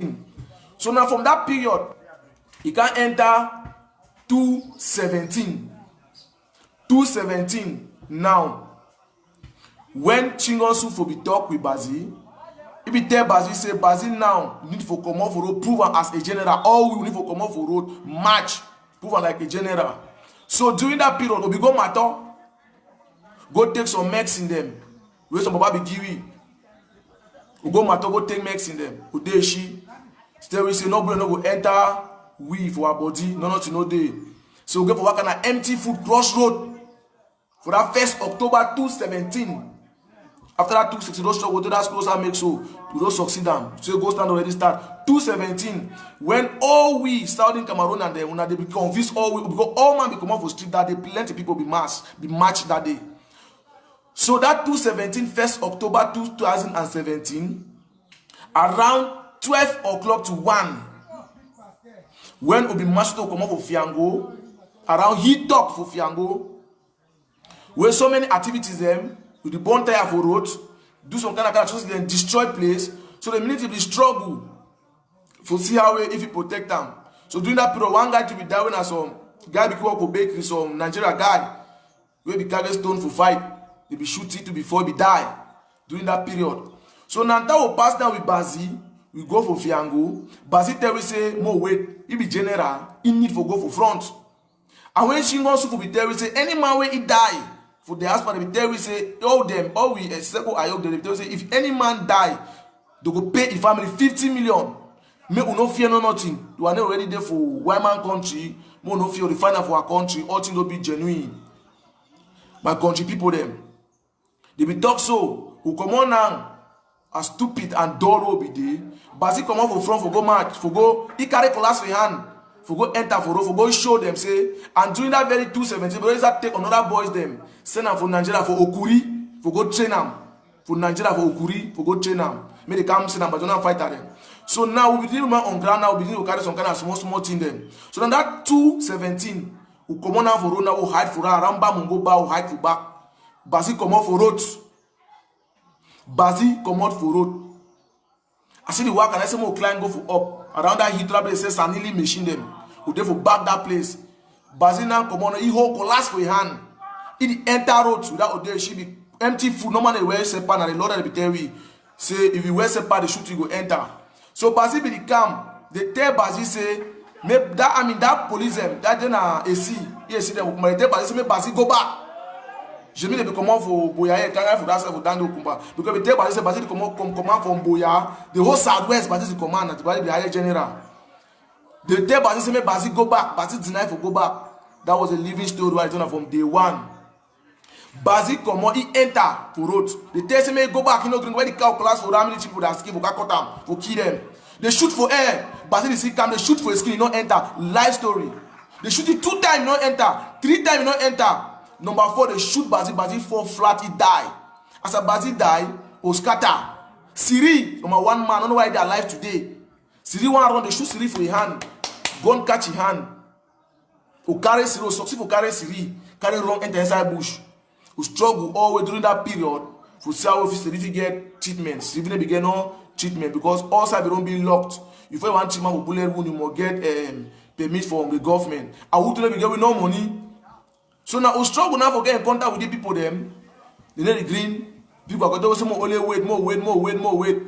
So now from that period, he can enter 217. 217 now. When Chingonsu for be talk with Bazi, he be tell Bazi say Bazi now need for come off for road, prove am as a general. All we need for come off for road, match, prove am like a general. So during that period, we go matter, go take some mechs in them. Where some baba be kiwi. We go matter, go take mechs in them. Udeshi. Still we say nobody no go enter we for our body, nothing no day. So we go for what kind of empty food crossroad for that 1st October 2017. After that 260, those struggle to that closer make so we don't succeed them. So go stand already start 217 when all we Southern Cameroon and them when they be convinced all we because all man be come off for street that day, plenty people be matched that day. So that 217 1st October 2017 around 12 o'clock to 1 when Obi Masto come up for Fiango around heat up for Fiango where so many activities them with the burn tire for roads do some kind of things then destroy place so the military be struggle for see how if you protect them. So during that period one guy to be dying as some guy be work for bakery some Nigeria guy where be carry stone for fight they be shooting to before he die during that period. So now that will pass down with Bazi. We go for Fiango. Bazi tell we say, more wait, he be general, he need for go for front. And when Chingonsu for be tell we say, any man where he die, for the husband, they be tell we say, all them, all we, except Ayok, they tell we say, if any man die, they go pay his family 50 million. Me we no fear no nothing. You are not already there for white man country, more no fear the final for our country, all things will be genuine. My country people them. They be talk so, who come on now, as stupid and dull be there. Bazi come out for front for go match, for go, he carry class for hand, for go enter for road, for go show them, say, and during that very 217, but that take another boys them, send them for Nigeria for Okuri, for go train them, for Nigeria for Okuri, for go train them. May they come send them, but don't fight at them. So now we begin on ground, now we begin to carry some kind of small thing them. So then that 217, who come on now for road, now will hide for around Mungo Ba, will hide for back. Bazi come out for roads. Bazi come out for road. I see the work and I say more client go for up. Around that heat place say Sanili machine them. Who dey for back that place. Bazi now come on, he hold collapse for a hand. He enter roads without there she be empty food. No man they wear sepa and the Lord be tell we say if you wear sepa the shoot you go enter. So Bazi be the camp. They tell Bazi say make that I mean that police them that then AC. Yes, them but they tell Bazi say make Bazi go back. Je me dey come out for Boya, carry for that side for Dando Kumba. Because we tell Bazi come out from Boya, the whole southwest Bazi command at the higher general. They tell Bazi say make Bazi go back. Bazi deny for go back. That was a living story right from day one. Bazi come out, he enter for road. They tell say make go back. You know where the cow class for how many people that skip for cut them for kill them. They shoot for air. Bazi see come they shoot for his skin. He not enter. Live story. They shoot it 2 times, not enter. 3 times, not enter. Number 4, they shoot Bazi. Bazi fall flat, he die. As a Bazi die, Oskata. Siri, number 1 man, I don't know why they are alive today. Siri one run, they shoot Siri for his hand. Gun catch his hand. Who carry Siri, succeed for carry Siri. Carry wrong enter inside bush. Who struggle all the way during that period. For see how if Siri get treatment. Siri never get no treatment because all side they don't be locked. If you want treatment for bullet wound, you must get permit from the government. I would never get with no money. So now we struggle now for get in contact with the people them. They need the green. People are going to say more weight.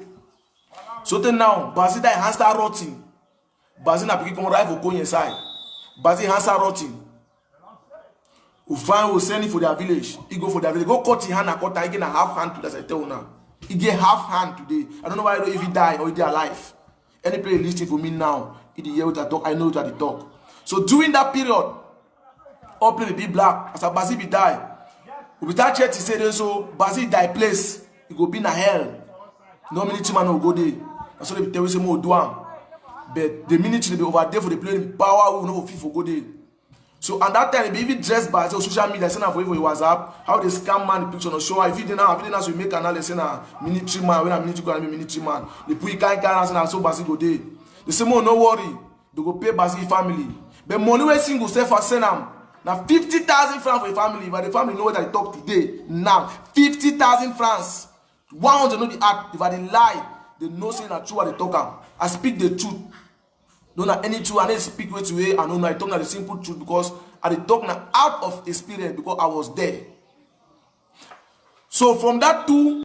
So then now, Bazi die hand start rotting. Bazi na pick come right for going inside. Bazi hand start rotting. We find we send it for their village. He go for their village. Go cut his hand and cut he get a half hand to that I tell you now. He get half hand today. I don't know why if he die or if he alive. Any player listening for me now, he hear what I talk. I know what I talk. So during that period, all play be black as a Bazi be die. We start church say this so Bazi die place. He go be in a hell. No military man will go there. That's what they tell we say more do am. But the military be over there for the playing power will no fit for go there. So at that time they be even dressed by social media send for WhatsApp. How they scam man the picture no show. If you did now, we make analysis na military man when a military go and military man. They put kind so Bazi go there. They say more no worry. They go pay Bazi family. But money we single self for send am. Now 50,000 francs for a family, but the family know what I talk today. Now 50,000 francs. 100 know the act. If I dey lie, they know say na true what they talk am. I speak the truth. No na any truth, I dey speak with way, I know I talk na the simple truth because I dey talk na out of experience because I was there. So from that 2